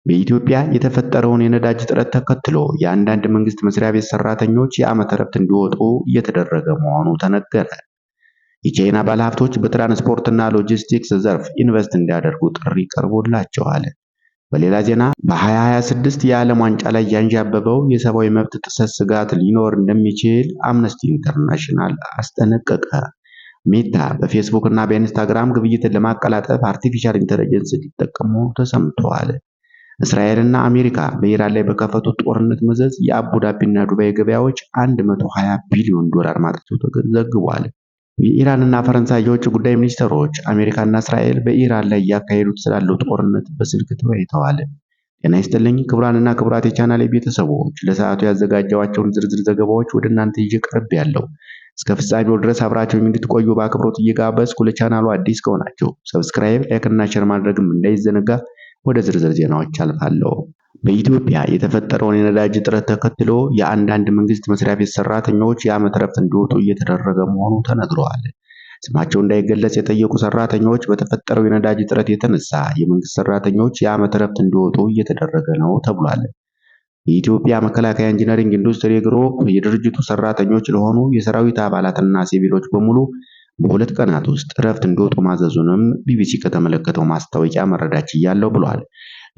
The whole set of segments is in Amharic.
በኢትዮጵያ የተፈጠረውን የነዳጅ እጥረት ተከትሎ የአንዳንድ መንግስት መስሪያ ቤት ሰራተኞች የዓመት እረፍት እንዲወጡ እየተደረገ መሆኑ ተነገረ። የቻይና ባለሀብቶች በትራንስፖርትና ሎጂስቲክስ ዘርፍ ኢንቨስት እንዲያደርጉ ጥሪ ቀርቦላቸዋል። በሌላ ዜና በ2026 የዓለም ዋንጫ ላይ ያንዣበበው የሰብአዊ መብት ጥሰት ስጋት ሊኖር እንደሚችል አምነስቲ ኢንተርናሽናል አስጠነቀቀ። ሜታ በፌስቡክ እና በኢንስታግራም ግብይትን ለማቀላጠፍ አርቲፊሻል ኢንተለጀንስ ሊጠቀሙ ተሰምተዋል። እስራኤልና አሜሪካ በኢራን ላይ በከፈቱት ጦርነት መዘዝ የአቡዳቢና ዱባይ ገበያዎች 120 ቢሊዮን ዶላር ማጣቸው ተዘግቧል። የኢራንና ፈረንሳይ የውጭ ጉዳይ ሚኒስትሮች አሜሪካና እስራኤል በኢራን ላይ እያካሄዱት ስላለው ጦርነት በስልክ ተወያይተዋል። ጤና ይስጥልኝ ክቡራንና ክቡራት የቻናሌ ቤተሰቦች፣ ለሰዓቱ ያዘጋጀኋቸውን ዝርዝር ዘገባዎች ወደ እናንተ ይዤ ቀርቤያለሁ። እስከ ፍጻሜው ድረስ አብራችሁኝ እንድትቆዩ በአክብሮት እየጋበዝኩ ለቻናሉ አዲስ ከሆናችሁ ሰብስክራይብ፣ ላይክ እና ሼር ማድረግም እንዳይዘነጋ። ወደ ዝርዝር ዜናዎች አልፋለሁ። በኢትዮጵያ የተፈጠረውን የነዳጅ እጥረት ተከትሎ የአንዳንድ መንግስት መስሪያ ቤት ሰራተኞች የዓመት እረፍት እንዲወጡ እየተደረገ መሆኑ ተነግሯል። ስማቸው እንዳይገለጽ የጠየቁ ሰራተኞች በተፈጠረው የነዳጅ እጥረት የተነሳ የመንግስት ሰራተኞች የዓመት እረፍት እንዲወጡ እየተደረገ ነው ተብሏል። የኢትዮጵያ መከላከያ ኢንጂነሪንግ ኢንዱስትሪ ግሩፕ የድርጅቱ ሰራተኞች ለሆኑ የሰራዊት አባላትና ሲቪሎች በሙሉ በሁለት ቀናት ውስጥ እረፍት እንዲወጡ ማዘዙንም ቢቢሲ ከተመለከተው ማስታወቂያ መረዳት ችያለሁ ብሏል።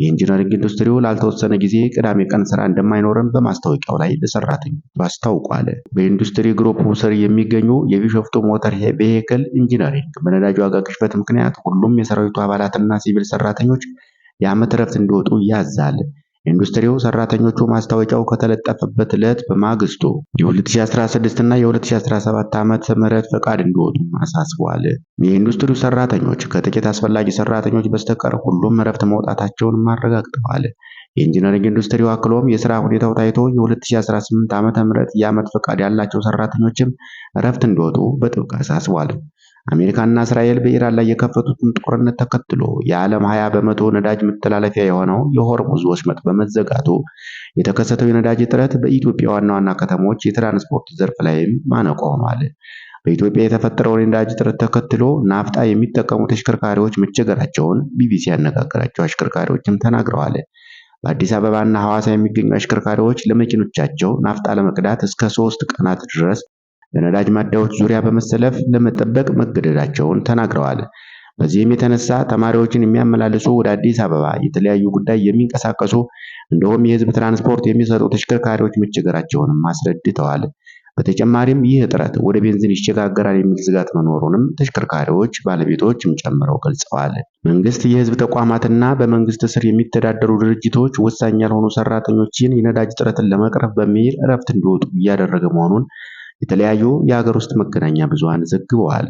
የኢንጂነሪንግ ኢንዱስትሪው ላልተወሰነ ጊዜ ቅዳሜ ቀን ስራ እንደማይኖርም በማስታወቂያው ላይ ለሰራተኞቹ አስታውቋል። በኢንዱስትሪ ግሩፕ ስር የሚገኙ የቢሾፍቱ ሞተር ቬሂክል ኢንጂነሪንግ በነዳጅ ዋጋ ግሽበት ምክንያት ሁሉም የሰራዊቱ አባላትና ሲቪል ሰራተኞች የዓመት እረፍት እንዲወጡ ያዛል። ኢንዱስትሪው ሰራተኞቹ ማስታወቂያው ከተለጠፈበት ዕለት በማግስቱ የ2016 እና የ2017 ዓመተ ምህረት ፈቃድ እንዲወጡ አሳስቧል። የኢንዱስትሪው ሰራተኞች ከጥቂት አስፈላጊ ሰራተኞች በስተቀር ሁሉም እረፍት መውጣታቸውን አረጋግጠዋል። የኢንጂነሪንግ ኢንዱስትሪው አክሎም የሥራ ሁኔታው ታይቶ የ2018 ዓመተ ምህረት የዓመት ፈቃድ ያላቸው ሰራተኞችም እረፍት እንዲወጡ በጥብቅ አሳስቧል። አሜሪካና እስራኤል በኢራን ላይ የከፈቱትን ጦርነት ተከትሎ የዓለም 20 በመቶ ነዳጅ መተላለፊያ የሆነው የሆርሙዝ ወሽመጥ በመዘጋቱ የተከሰተው የነዳጅ እጥረት በኢትዮጵያ ዋና ዋና ከተሞች የትራንስፖርት ዘርፍ ላይም ማነቆ ሆኗል። በኢትዮጵያ የተፈጠረውን የነዳጅ እጥረት ተከትሎ ናፍጣ የሚጠቀሙ ተሽከርካሪዎች መቸገራቸውን ቢቢሲ ያነጋገራቸው አሽከርካሪዎችም ተናግረዋል። በአዲስ አበባና ሐዋሳ የሚገኙ አሽከርካሪዎች ለመኪኖቻቸው ናፍጣ ለመቅዳት እስከ 3 ቀናት ድረስ በነዳጅ ማደያዎች ዙሪያ በመሰለፍ ለመጠበቅ መገደዳቸውን ተናግረዋል። በዚህም የተነሳ ተማሪዎችን የሚያመላልሱ ወደ አዲስ አበባ የተለያዩ ጉዳይ የሚንቀሳቀሱ እንደውም የህዝብ ትራንስፖርት የሚሰጡ ተሽከርካሪዎች መቸገራቸውንም አስረድተዋል። በተጨማሪም ይህ እጥረት ወደ ቤንዚን ይሸጋገራል የሚል ስጋት መኖሩንም ተሽከርካሪዎች ባለቤቶችም ጨምረው ገልጸዋል። መንግስት የህዝብ ተቋማትና በመንግስት ስር የሚተዳደሩ ድርጅቶች ወሳኝ ያልሆኑ ሰራተኞችን የነዳጅ እጥረትን ለመቅረፍ በሚል እረፍት እንዲወጡ እያደረገ መሆኑን የተለያዩ የሀገር ውስጥ መገናኛ ብዙሃን ዘግበዋል።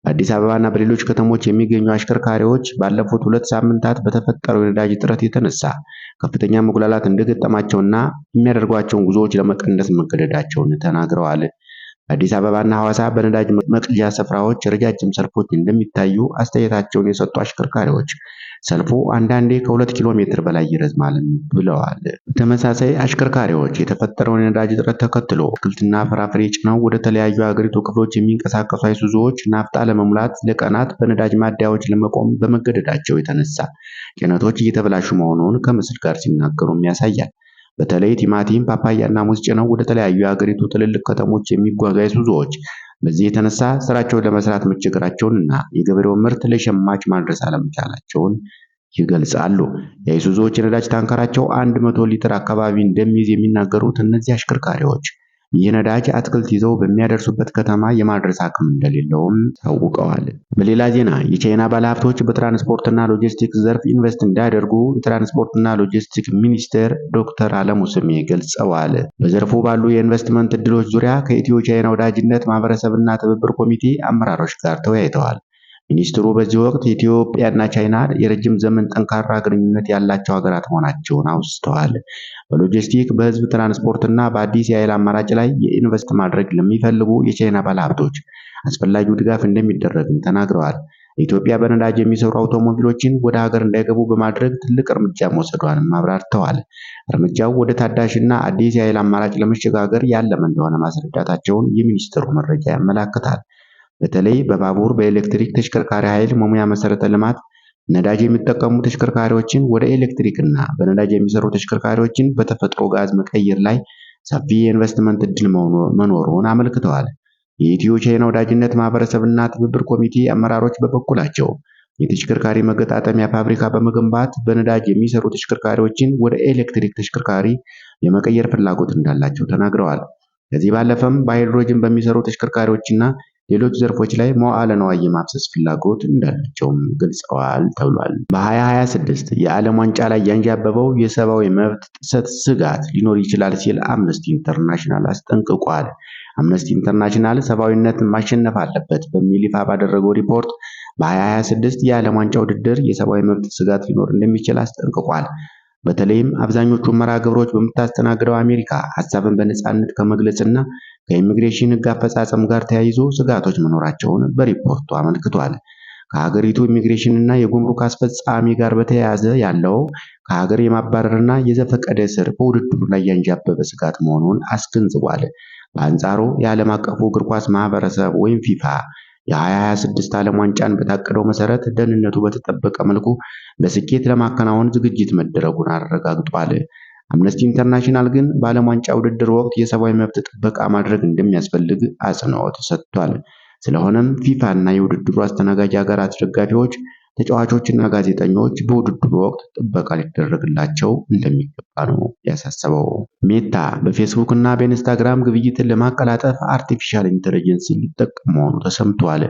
በአዲስ አበባና በሌሎች ከተሞች የሚገኙ አሽከርካሪዎች ባለፉት 2 ሳምንታት በተፈጠረው የነዳጅ እጥረት የተነሳ ከፍተኛ መጉላላት እንደገጠማቸውና የሚያደርጓቸውን ጉዞዎች ለመቀነስ መገደዳቸውን ተናግረዋል። በአዲስ አበባና ሐዋሳ በነዳጅ መቅጃ ስፍራዎች ረጃጅም ሰልፎች እንደሚታዩ አስተያየታቸውን የሰጡ አሽከርካሪዎች ሰልፉ አንዳንዴ ከ2 ኪሎ ሜትር በላይ ይረዝማል ብለዋል። በተመሳሳይ አሽከርካሪዎች የተፈጠረውን የነዳጅ እጥረት ተከትሎ አትክልትና ፍራፍሬ ጭነው ወደ ተለያዩ የሀገሪቱ ክፍሎች የሚንቀሳቀሱ አይሱዙዎች ናፍጣ ለመሙላት ለቀናት በነዳጅ ማደያዎች ለመቆም በመገደዳቸው የተነሳ ጭነቶች እየተበላሹ መሆኑን ከምስል ጋር ሲናገሩም ያሳያል። በተለይ ቲማቲም፣ ፓፓያና ሙዝ ጭነው ወደ ተለያዩ የሀገሪቱ ትልልቅ ከተሞች የሚጓዙ አይሱዙዎች በዚህ የተነሳ ስራቸውን ለመስራት መቸገራቸውንና የገበሬውን ምርት ለሸማች ማድረስ አለመቻላቸውን ይገልጻሉ። የአይሱዙዎች የነዳጅ ታንከራቸው 100 ሊትር አካባቢ እንደሚይዝ የሚናገሩት እነዚህ አሽከርካሪዎች ይህ ነዳጅ አትክልት ይዘው በሚያደርሱበት ከተማ የማድረስ አቅም እንደሌለውም ታውቀዋል። በሌላ ዜና የቻይና ባለሀብቶች በትራንስፖርትና ሎጂስቲክስ ዘርፍ ኢንቨስት እንዲያደርጉ የትራንስፖርትና ሎጂስቲክስ ሚኒስቴር ዶክተር አለሙ ስሜ ገልጸዋል። በዘርፉ ባሉ የኢንቨስትመንት እድሎች ዙሪያ ከኢትዮ ቻይና ወዳጅነት ማህበረሰብና ትብብር ኮሚቴ አመራሮች ጋር ተወያይተዋል። ሚኒስትሩ በዚህ ወቅት ኢትዮጵያና ቻይና የረጅም ዘመን ጠንካራ ግንኙነት ያላቸው ሀገራት መሆናቸውን አውስተዋል። በሎጂስቲክ፣ በህዝብ ትራንስፖርትና በአዲስ የኃይል አማራጭ ላይ የኢንቨስት ማድረግ ለሚፈልጉ የቻይና ባለሀብቶች አስፈላጊው ድጋፍ እንደሚደረግም ተናግረዋል። ኢትዮጵያ በነዳጅ የሚሰሩ አውቶሞቢሎችን ወደ ሀገር እንዳይገቡ በማድረግ ትልቅ እርምጃ መውሰዷንም አብራርተዋል። እርምጃው ወደ ታዳሽና አዲስ የኃይል አማራጭ ለመሸጋገር ያለመ እንደሆነ ማስረዳታቸውን የሚኒስትሩ መረጃ ያመለክታል። በተለይ በባቡር፣ በኤሌክትሪክ ተሽከርካሪ ኃይል መሙያ መሰረተ ልማት፣ ነዳጅ የሚጠቀሙ ተሽከርካሪዎችን ወደ ኤሌክትሪክ እና በነዳጅ የሚሰሩ ተሽከርካሪዎችን በተፈጥሮ ጋዝ መቀየር ላይ ሰፊ የኢንቨስትመንት ዕድል መኖሩን አመልክተዋል። የኢትዮ ቻይና ወዳጅነት ማህበረሰብና ትብብር ኮሚቴ አመራሮች በበኩላቸው የተሽከርካሪ መገጣጠሚያ ፋብሪካ በመገንባት በነዳጅ የሚሰሩ ተሽከርካሪዎችን ወደ ኤሌክትሪክ ተሽከርካሪ የመቀየር ፍላጎት እንዳላቸው ተናግረዋል። ከዚህ ባለፈም በሃይድሮጅን በሚሰሩ ተሽከርካሪዎችና ሌሎች ዘርፎች ላይ መዋዕለ ንዋይ የማፍሰስ ፍላጎት እንዳላቸውም ገልጸዋል ተብሏል። በ2026 የዓለም ዋንጫ ላይ ያንዣበበው የሰብአዊ መብት ጥሰት ስጋት ሊኖር ይችላል ሲል አምነስቲ ኢንተርናሽናል አስጠንቅቋል። አምነስቲ ኢንተርናሽናል ሰብአዊነትን ማሸነፍ አለበት በሚል ይፋ ባደረገው ሪፖርት በ2026 የዓለም ዋንጫ ውድድር የሰብአዊ መብት ስጋት ሊኖር እንደሚችል አስጠንቅቋል። በተለይም አብዛኞቹ መርሃ ግብሮች በምታስተናግደው አሜሪካ ሐሳብን በነጻነት ከመግለጽና ከኢሚግሬሽን ሕግ አፈጻጸም ጋር ተያይዞ ስጋቶች መኖራቸውን በሪፖርቱ አመልክቷል። ከሀገሪቱ ኢሚግሬሽንና የጉምሩክ አስፈጻሚ ጋር በተያያዘ ያለው ከሀገር የማባረርና የዘፈቀደ እስር በውድድሩ ላይ ያንዣበበ ስጋት መሆኑን አስገንዝቧል። በአንጻሩ የዓለም አቀፉ እግር ኳስ ማህበረሰብ ወይም ፊፋ የ2026 ዓለም ዋንጫን በታቀደው መሰረት ደህንነቱ በተጠበቀ መልኩ በስኬት ለማከናወን ዝግጅት መደረጉን አረጋግጧል። አምነስቲ ኢንተርናሽናል ግን በዓለም ዋንጫ ውድድር ወቅት የሰብአዊ መብት ጥበቃ ማድረግ እንደሚያስፈልግ አጽንዖት ሰጥቷል። ስለሆነም ፊፋ እና የውድድሩ አስተናጋጅ ሀገራት ደጋፊዎች፣ ተጫዋቾችና ጋዜጠኞች በውድድሩ ወቅት ጥበቃ ሊደረግላቸው እንደሚገባ ነው ያሳሰበው። ሜታ በፌስቡክ እና በኢንስታግራም ግብይትን ለማቀላጠፍ አርቲፊሻል ኢንተለጀንስ ሊጠቀም መሆኑ ተሰምቷል።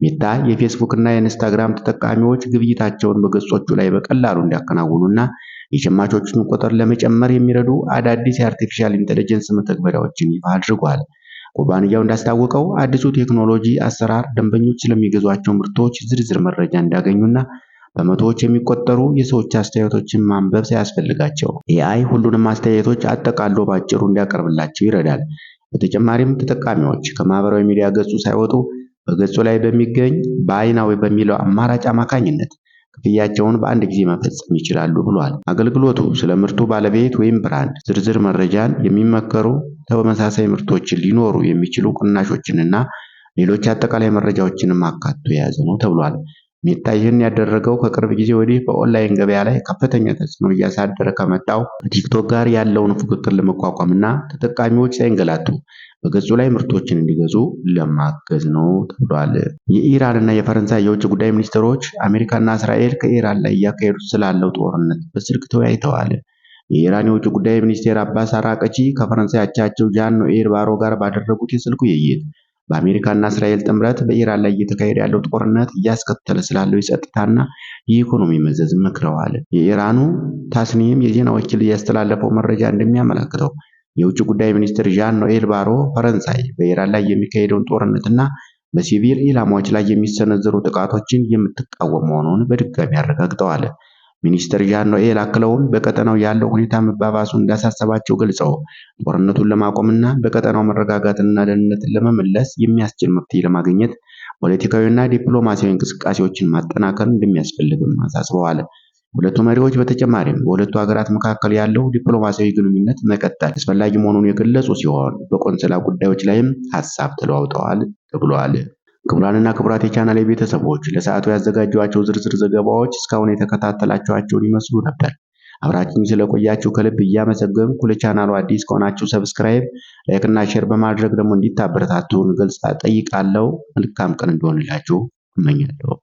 ሜታ የፌስቡክ እና የኢንስታግራም ተጠቃሚዎች ግብይታቸውን በገጾቹ ላይ በቀላሉ እንዲያከናውኑና የሸማቾችን ቁጥር ለመጨመር የሚረዱ አዳዲስ የአርቲፊሻል ኢንተለጀንስ መተግበሪያዎችን ይፋ አድርጓል። ኩባንያው እንዳስታወቀው አዲሱ ቴክኖሎጂ አሰራር ደንበኞች ስለሚገዟቸው ምርቶች ዝርዝር መረጃ እንዲያገኙና በመቶዎች የሚቆጠሩ የሰዎች አስተያየቶችን ማንበብ ሳያስፈልጋቸው ኤአይ ሁሉንም አስተያየቶች አጠቃሎ ባጭሩ እንዲያቀርብላቸው ይረዳል። በተጨማሪም ተጠቃሚዎች ከማህበራዊ ሚዲያ ገጹ ሳይወጡ በገጹ ላይ በሚገኝ ባይ ናው በሚለው አማራጭ አማካኝነት ክፍያቸውን በአንድ ጊዜ መፈጸም ይችላሉ ብሏል። አገልግሎቱ ስለ ምርቱ ባለቤት ወይም ብራንድ ዝርዝር መረጃን፣ የሚመከሩ ተመሳሳይ ምርቶችን ሊኖሩ የሚችሉ ቅናሾችንና ሌሎች አጠቃላይ መረጃዎችንም አካቶ የያዘ ነው ተብሏል። ሜታ ይህን ያደረገው ከቅርብ ጊዜ ወዲህ በኦንላይን ገበያ ላይ ከፍተኛ ተጽዕኖ እያሳደረ ከመጣው ቲክቶክ ጋር ያለውን ፉክክር ለመቋቋምና ተጠቃሚዎች ሳይንገላቱ በገጹ ላይ ምርቶችን እንዲገዙ ለማገዝ ነው ተብሏል። የኢራን እና የፈረንሳይ የውጭ ጉዳይ ሚኒስትሮች አሜሪካና እስራኤል ከኢራን ላይ እያካሄዱት ስላለው ጦርነት በስልክ ተወያይተዋል። የኢራን የውጭ ጉዳይ ሚኒስቴር አባስ አራቅቺ ከፈረንሳይ አቻቸው ዣን ኖኤል ባሮ ጋር ባደረጉት የስልክ ውይይት በአሜሪካና እስራኤል ጥምረት በኢራን ላይ እየተካሄደ ያለው ጦርነት እያስከተለ ስላለው የጸጥታና የኢኮኖሚ መዘዝ መክረዋል። የኢራኑ ታስኒም የዜና ወኪል ያስተላለፈው መረጃ እንደሚያመለክተው የውጭ ጉዳይ ሚኒስትር ዣን ኖኤል ባሮ ፈረንሳይ በኢራን ላይ የሚካሄደውን ጦርነትና በሲቪል ኢላማዎች ላይ የሚሰነዘሩ ጥቃቶችን የምትቃወም መሆኑን በድጋሚ አረጋግጠዋል። ሚኒስትር ዣን ኖኤል አክለውም በቀጠናው ያለው ሁኔታ መባባሱ እንዳሳሰባቸው ገልጸው ጦርነቱን ለማቆምና በቀጠናው መረጋጋትና ደህንነትን ለመመለስ የሚያስችል መፍትሄ ለማግኘት ፖለቲካዊና ዲፕሎማሲያዊ እንቅስቃሴዎችን ማጠናከር እንደሚያስፈልግም አሳስበዋል። ሁለቱ መሪዎች በተጨማሪም በሁለቱ ሀገራት መካከል ያለው ዲፕሎማሲያዊ ግንኙነት መቀጠል አስፈላጊ መሆኑን የገለጹ ሲሆን በቆንስላ ጉዳዮች ላይም ሀሳብ ተለዋውጠዋል ተብሏል። ክቡራንና ክቡራት የቻናሌ ቤተሰቦች ለሰዓቱ ያዘጋጇቸው ዝርዝር ዘገባዎች እስካሁን የተከታተላችኋቸውን ይመስሉ ነበር። አብራችሁኝ ስለቆያችሁ ከልብ እያመሰገንኩ ለቻናሉ አዲስ ከሆናችሁ ሰብስክራይብ፣ ላይክ እና ሼር በማድረግ ደግሞ እንዲታበረታቱን ገልጻ ጠይቃለሁ። መልካም ቀን እንዲሆንላችሁ እመኛለሁ።